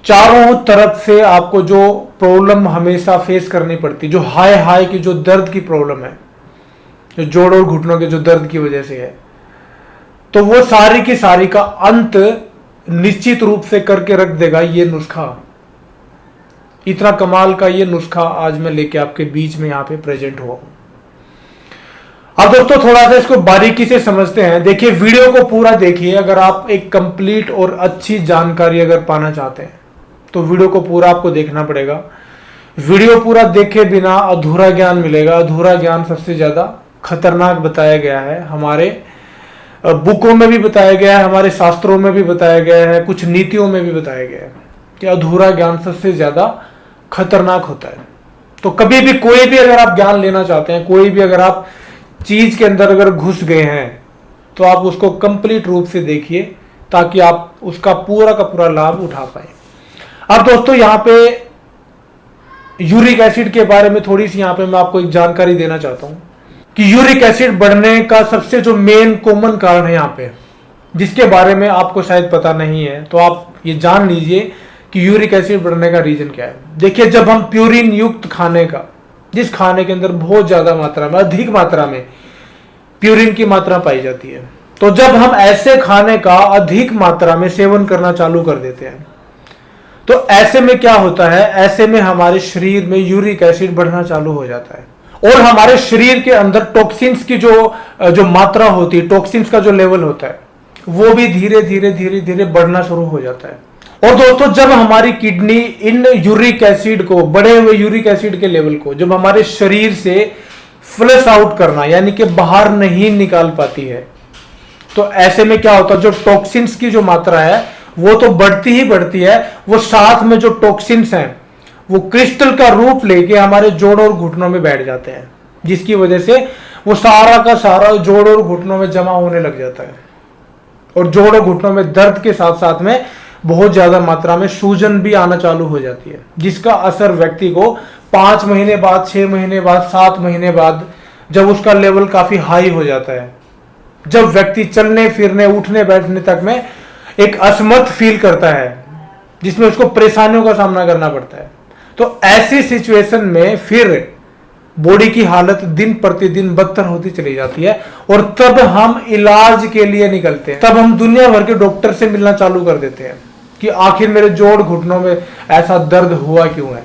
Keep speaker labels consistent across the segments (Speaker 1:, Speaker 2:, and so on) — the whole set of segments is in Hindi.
Speaker 1: चारों तरफ से आपको जो प्रॉब्लम हमेशा फेस करनी पड़ती, जो हाय हाय की जो दर्द की प्रॉब्लम है, जो जोड़ और घुटनों के जो दर्द की वजह से है, तो वो सारी की सारी का अंत निश्चित रूप से करके रख देगा ये नुस्खा। इतना कमाल का ये नुस्खा आज मैं लेके आपके बीच में यहां पे प्रेजेंट हुआ हूं। अब दोस्तों थोड़ा सा इसको बारीकी से समझते हैं। देखिए, वीडियो को पूरा देखिए। अगर आप एक कंप्लीट और अच्छी जानकारी अगर पाना चाहते हैं तो वीडियो को पूरा आपको देखना पड़ेगा। वीडियो पूरा देखे बिना अधूरा ज्ञान मिलेगा। अधूरा ज्ञान सबसे ज्यादा खतरनाक बताया गया है, हमारे बुकों में भी बताया गया है, हमारे शास्त्रों में भी बताया गया है, कुछ नीतियों में भी बताया गया है कि अधूरा ज्ञान सबसे ज्यादा खतरनाक होता है। तो कभी भी कोई भी अगर आप ज्ञान लेना चाहते हैं, कोई भी अगर आप चीज के अंदर अगर घुस गए हैं, तो आप उसको कंप्लीट रूप से देखिए ताकि आप उसका पूरा का पूरा लाभ उठा पाए। अब दोस्तों यहाँ पे यूरिक एसिड के बारे में थोड़ी सी यहाँ पे मैं आपको एक जानकारी देना चाहता हूं कि यूरिक एसिड बढ़ने का सबसे जो मेन कॉमन कारण है यहाँ पे, जिसके बारे में आपको शायद पता नहीं है, तो आप ये जान लीजिए कि यूरिक एसिड बढ़ने का रीजन क्या है। देखिए, जब हम प्यूरिन युक्त खाने का, जिस खाने के अंदर बहुत ज्यादा मात्रा में, अधिक मात्रा में प्यूरिन की मात्रा पाई जाती है, तो जब हम ऐसे खाने का अधिक मात्रा में सेवन करना चालू कर देते हैं, तो ऐसे में क्या होता है, ऐसे में हमारे शरीर में यूरिक एसिड बढ़ना चालू हो जाता है और हमारे शरीर के अंदर टॉक्सिन्स की जो मात्रा होती है, टॉक्सिन्स का जो लेवल होता है, वो भी धीरे धीरे धीरे धीरे बढ़ना शुरू हो जाता है। और दोस्तों, जब हमारी किडनी इन यूरिक एसिड को, बढ़े हुए यूरिक एसिड के लेवल को जब हमारे शरीर से फ्लश आउट करना यानी कि बाहर नहीं निकाल पाती है, तो ऐसे में क्या होता है, जो टॉक्सिन्स की जो मात्रा है वो तो बढ़ती ही बढ़ती है, वो साथ में जो टॉक्सिन्स हैं वो क्रिस्टल का रूप लेके हमारे जोड़ और घुटनों में बैठ जाते हैं, जिसकी वजह से वो सारा का सारा जोड़ और घुटनों में जमा होने लग जाता है और जोड़ और घुटनों में दर्द के साथ साथ में बहुत ज्यादा मात्रा में सूजन भी आना चालू हो जाती है, जिसका असर व्यक्ति को 5 महीने बाद, 6 महीने बाद, 7 महीने बाद, जब उसका लेवल काफी हाई हो जाता है, जब व्यक्ति चलने फिरने उठने बैठने तक में एक असमर्थ फील करता है, जिसमें उसको परेशानियों का सामना करना पड़ता है, तो ऐसी सिचुएशन में फिर बॉडी की हालत दिन प्रतिदिन बदतर होती चली जाती है और तब हम इलाज के लिए निकलते हैं। तब हम दुनिया भर के डॉक्टर से मिलना चालू कर देते हैं कि आखिर मेरे जोड़ घुटनों में ऐसा दर्द हुआ क्यों है।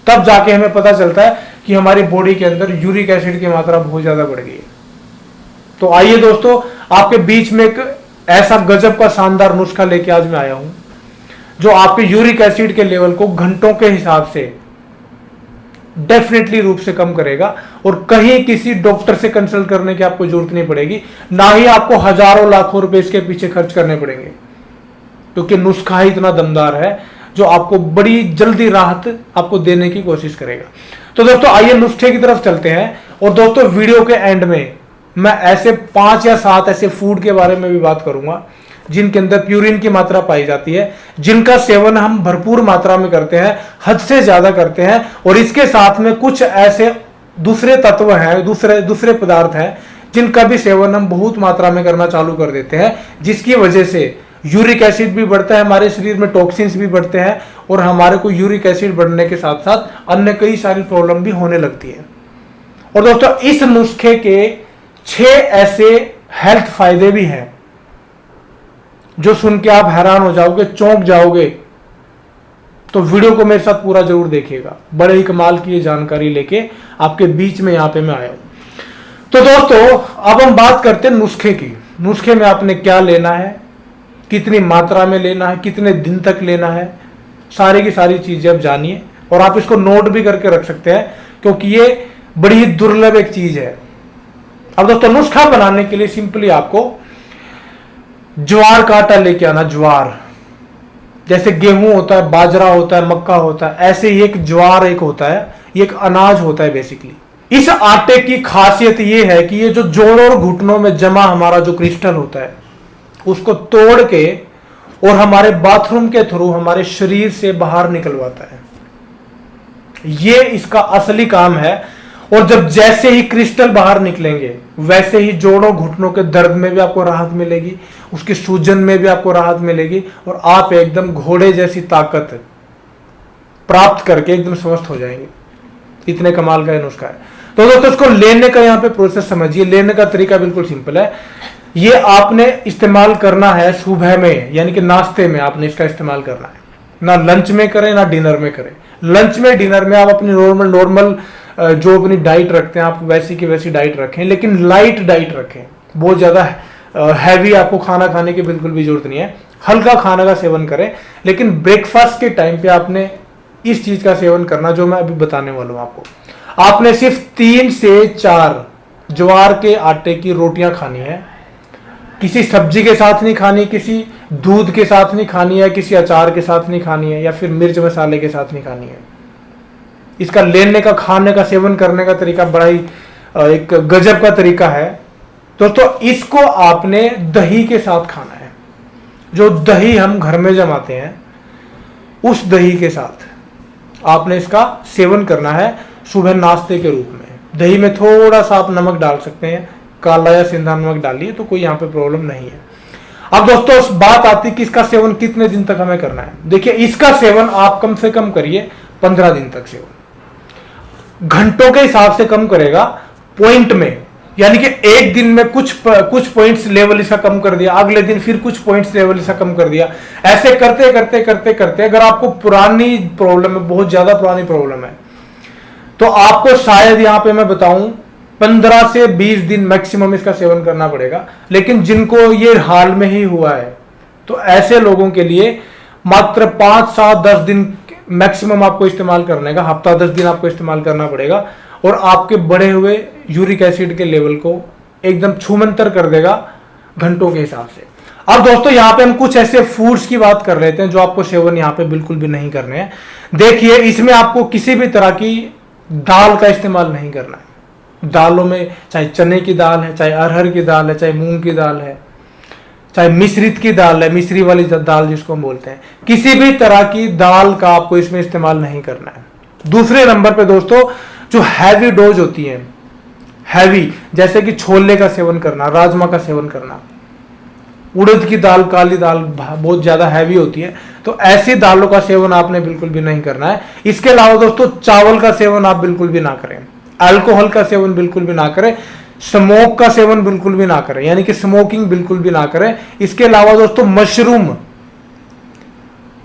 Speaker 1: तब जाके हमें पता चलता है कि हमारी बॉडी के अंदर यूरिक एसिड की मात्रा बहुत ज्यादा बढ़ गई है। तो आइए दोस्तों, आपके बीच में एक ऐसा गजब का शानदार नुस्खा लेके आज मैं आया हूं, जो आपके यूरिक एसिड के लेवल को घंटों के हिसाब से डेफिनेटली रूप से कम करेगा और कहीं किसी डॉक्टर से कंसल्ट करने की आपको जरूरत नहीं पड़ेगी, ना ही आपको हजारों लाखों रुपए इसके पीछे खर्च करने पड़ेंगे, क्योंकि नुस्खा ही इतना दमदार है जो आपको बड़ी जल्दी राहत आपको देने की कोशिश करेगा। तो दोस्तों आइए नुस्खे की तरफ चलते हैं। और दोस्तों, वीडियो के एंड में मैं ऐसे 5 या 7 ऐसे फूड के बारे में भी बात करूंगा जिनके अंदर प्यूरिन की मात्रा पाई जाती है, जिनका सेवन हम भरपूर मात्रा में करते हैं, हद से ज्यादा करते हैं, और इसके साथ में कुछ ऐसे दूसरे तत्व हैं, दूसरे पदार्थ हैं जिनका भी सेवन हम बहुत मात्रा में करना चालू कर देते हैं, जिसकी वजह से यूरिक एसिड भी बढ़ता है, हमारे शरीर में टॉक्सिन्स भी बढ़ते हैं और हमारे को यूरिक एसिड बढ़ने के साथ साथ अन्य कई सारी प्रॉब्लम भी होने लगती है। और दोस्तों, इस नुस्खे के 6 ऐसे हेल्थ फायदे भी हैं जो सुन के आप हैरान हो जाओगे, चौंक जाओगे। तो वीडियो को मेरे साथ पूरा जरूर देखिएगा, बड़े ही कमाल की ये जानकारी लेके आपके बीच में यहां पे मैं आया हूं। तो दोस्तों, अब हम बात करते हैं नुस्खे की। नुस्खे में आपने क्या लेना है, कितनी मात्रा में लेना है, कितने दिन तक लेना है, सारी की सारी चीजें आप जानिए और आप इसको नोट भी करके रख सकते हैं, क्योंकि ये बड़ी ही दुर्लभ एक चीज है। अब दोस्तों, नुस्खा बनाने के लिए सिंपली आपको ज्वार का आटा लेके आना। ज्वार, जैसे गेहूं होता है, बाजरा होता है, मक्का होता है, ऐसे ही एक ज्वार एक होता है, ये एक अनाज होता है बेसिकली। इस आटे की खासियत ये है कि ये जो जोड़ और घुटनों में जमा हमारा जो क्रिस्टल होता है, उसको तोड़ के और हमारे बाथरूम के थ्रू हमारे शरीर से बाहर निकलवाता है। ये इसका असली काम है और जब जैसे ही क्रिस्टल बाहर निकलेंगे वैसे ही जोड़ों घुटनों के दर्द में भी आपको राहत मिलेगी, उसकी सूजन में भी आपको राहत मिलेगी, और आप एकदम घोड़े जैसी ताकत प्राप्त करके एकदम स्वस्थ हो जाएंगे। इतने कमाल का नुस्खा है। तो दोस्तों इसको लेने का यहाँ पे प्रोसेस समझिए। लेने का तरीका बिल्कुल सिंपल है। ये आपने इस्तेमाल करना है सुबह में, यानी कि नाश्ते में आपने इसका इस्तेमाल करना है। ना लंच में करें ना डिनर में करें। लंच में डिनर में आप अपनी नॉर्मल जो अपनी डाइट रखते हैं आप वैसी की वैसी डाइट रखें, लेकिन लाइट डाइट रखें। बहुत ज्यादा हैवी आपको खाना खाने की बिल्कुल भी जरूरत नहीं है। हल्का खाना का सेवन करें, लेकिन ब्रेकफास्ट के टाइम पे आपने इस चीज का सेवन करना जो मैं अभी बताने वाला हूं आपको। आपने सिर्फ 3 से 4 ज्वार के आटे की रोटियां खानी है। किसी सब्जी के साथ नहीं खानी, किसी दूध के साथ नहीं खानी है, किसी अचार के साथ नहीं खानी है, या फिर मिर्च मसाले के साथ नहीं खानी है। इसका लेने का, खाने का, सेवन करने का तरीका बड़ा ही एक गजब का तरीका है दोस्तों। इसको आपने दही के साथ खाना है। जो दही हम घर में जमाते हैं उस दही के साथ आपने इसका सेवन करना है सुबह नाश्ते के रूप में। दही में थोड़ा सा आप नमक डाल सकते हैं, काला या सिंधा नमक डालिए तो कोई यहाँ पे प्रॉब्लम नहीं है। अब दोस्तों उस बात आती है कि इसका सेवन कितने दिन तक हमें करना है। देखिए इसका सेवन आप कम से कम करिए 15 दिन तक सेवन। घंटों के हिसाब से कम करेगा, पॉइंट में, यानी कि एक दिन में कुछ पॉइंट्स लेवल इसका कम कर दिया, अगले दिन फिर कुछ पॉइंट्स लेवल इसका कम कर दिया। ऐसे करते करते करते करते अगर आपको पुरानी प्रॉब्लम है, बहुत ज्यादा पुरानी प्रॉब्लम है, तो आपको शायद यहां पे मैं बताऊं 15 से 20 दिन मैक्सिमम इसका सेवन करना पड़ेगा। लेकिन जिनको ये हाल में ही हुआ है तो ऐसे लोगों के लिए मात्र 5, 7, 10 दिन मैक्सिमम आपको इस्तेमाल करने का, हफ्ता 10 दिन आपको इस्तेमाल करना पड़ेगा, और आपके बढ़े हुए यूरिक एसिड के लेवल को एकदम छूमंतर कर देगा घंटों के हिसाब से। अब दोस्तों यहाँ पे हम कुछ ऐसे फूड्स की बात कर लेते हैं जो आपको सेवन यहाँ पे बिल्कुल भी नहीं करने हैं। देखिए इसमें आपको किसी भी तरह की दाल का इस्तेमाल नहीं करना है। दालों में चाहे चने की दाल है, चाहे अरहर की दाल है, चाहे मूंग की दाल है, चाहे मिश्रित की दाल है, मिश्री वाली दाल जिसको हम बोलते हैं, किसी भी तरह की दाल का आपको इसमें इस्तेमाल नहीं करना है। दूसरे नंबर पे दोस्तों जो हैवी डोज होती है, हैवी, जैसे कि छोले का सेवन करना, राजमा का सेवन करना, उड़द की दाल, काली दाल बहुत ज्यादा हैवी होती है, तो ऐसी दालों का सेवन आपने बिल्कुल भी नहीं करना है। इसके अलावा दोस्तों चावल का सेवन आप बिल्कुल भी ना करें, अल्कोहल का सेवन बिल्कुल भी ना करें, स्मोक का सेवन बिल्कुल भी ना करें, यानी कि स्मोकिंग बिल्कुल भी ना करें। इसके अलावा दोस्तों मशरूम,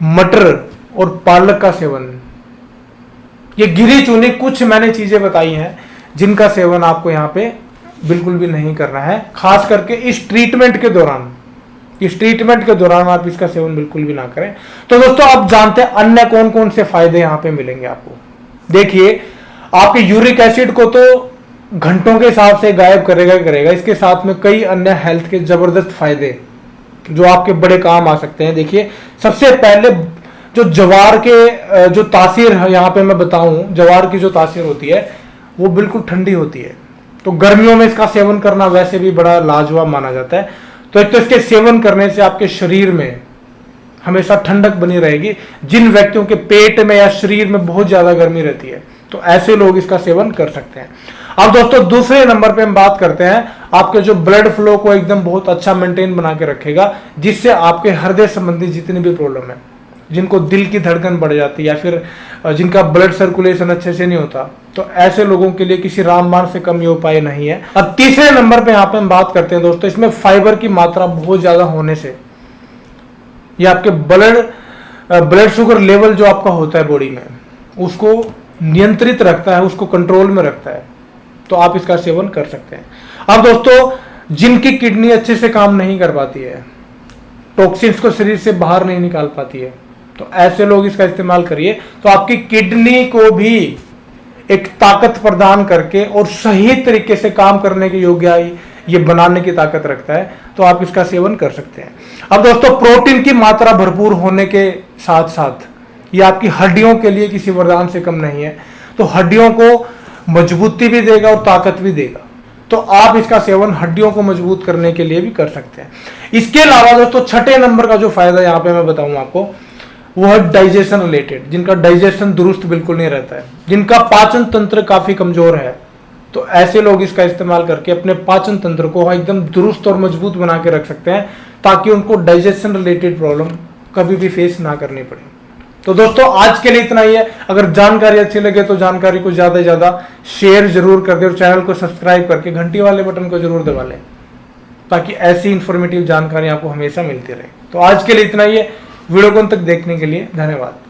Speaker 1: मटर और पालक का सेवन, ये गिरी चुनी कुछ मैंने चीजें बताई हैं जिनका सेवन आपको यहाँ पे बिल्कुल भी नहीं करना है। खास करके इस ट्रीटमेंट के दौरान, इस ट्रीटमेंट के दौरान आप इसका सेवन बिल्कुल भी ना करें। तो दोस्तों आप जानते हैं अन्य कौन कौन से फायदे यहाँ पे मिलेंगे आपको। देखिए आपके यूरिक एसिड को तो घंटों के हिसाब से गायब करेगा, इसके साथ में कई अन्य हेल्थ के जबरदस्त फायदे जो आपके बड़े काम आ सकते हैं। देखिए सबसे पहले जो जवार के जो तासीर है यहाँ पे मैं बताऊं, जवार की जो तासीर होती है वो बिल्कुल ठंडी होती है, तो गर्मियों में इसका सेवन करना वैसे भी बड़ा लाजवाब माना जाता है। तो एक तो इसके सेवन करने से आपके शरीर में हमेशा ठंडक बनी रहेगी। जिन व्यक्तियों के पेट में या शरीर में बहुत ज्यादा गर्मी रहती है तो ऐसे लोग इसका सेवन कर सकते हैं। अब दोस्तों दूसरे नंबर पे हम बात करते हैं, आपके जो ब्लड फ्लो को एकदम बहुत अच्छा मेंटेन बना के रखेगा, जिससे आपके हृदय संबंधी जितनी भी प्रॉब्लम है, जिनको दिल की धड़कन बढ़ जाती है या फिर जिनका ब्लड सर्कुलेशन अच्छे से नहीं होता, तो ऐसे लोगों के लिए किसी रामबाण से कम ये उपाय नहीं है। अब तीसरे नंबर पे यहाँ पे हम बात करते हैं दोस्तों, इसमें फाइबर की मात्रा बहुत ज्यादा होने से ये आपके ब्लड शुगर लेवल जो आपका होता है बॉडी में उसको नियंत्रित रखता है, उसको कंट्रोल में रखता है, तो आप इसका सेवन कर सकते हैं। अब दोस्तों जिनकी किडनी अच्छे से काम नहीं कर पाती है, टॉक्सिन्स को शरीर से बाहर नहीं निकाल पाती है, तो ऐसे लोग इसका इस्तेमाल करिए, तो आपकी किडनी को भी एक ताकत प्रदान करके और सही तरीके से काम करने के योग्य ये बनाने की ताकत रखता है, तो आप इसका सेवन कर सकते हैं। अब दोस्तों प्रोटीन की मात्रा भरपूर होने के साथ साथ ये आपकी हड्डियों के लिए किसी वरदान से कम नहीं है, तो हड्डियों को मजबूती भी देगा और ताकत भी देगा, तो आप इसका सेवन हड्डियों को मजबूत करने के लिए भी कर सकते हैं। इसके अलावा दोस्तों छठे नंबर का जो फायदा यहाँ पे मैं बताऊं आपको, वो है डाइजेशन रिलेटेड। जिनका डाइजेशन दुरुस्त बिल्कुल नहीं रहता है, जिनका पाचन तंत्र काफी कमजोर है, तो ऐसे लोग इसका इस्तेमाल करके अपने पाचन तंत्र को एकदम दुरुस्त और मजबूत बना के रख सकते हैं, ताकि उनको डाइजेशन रिलेटेड प्रॉब्लम कभी भी फेस ना करनी पड़े। तो दोस्तों आज के लिए इतना ही है। अगर जानकारी अच्छी लगे तो जानकारी को ज्यादा से ज्यादा शेयर जरूर कर दे और चैनल को सब्सक्राइब करके घंटी वाले बटन को जरूर दबा लें, ताकि ऐसी इंफॉर्मेटिव जानकारी आपको हमेशा मिलती रहे। तो आज के लिए इतना ही है। वीडियो को अंत तक देखने के लिए धन्यवाद।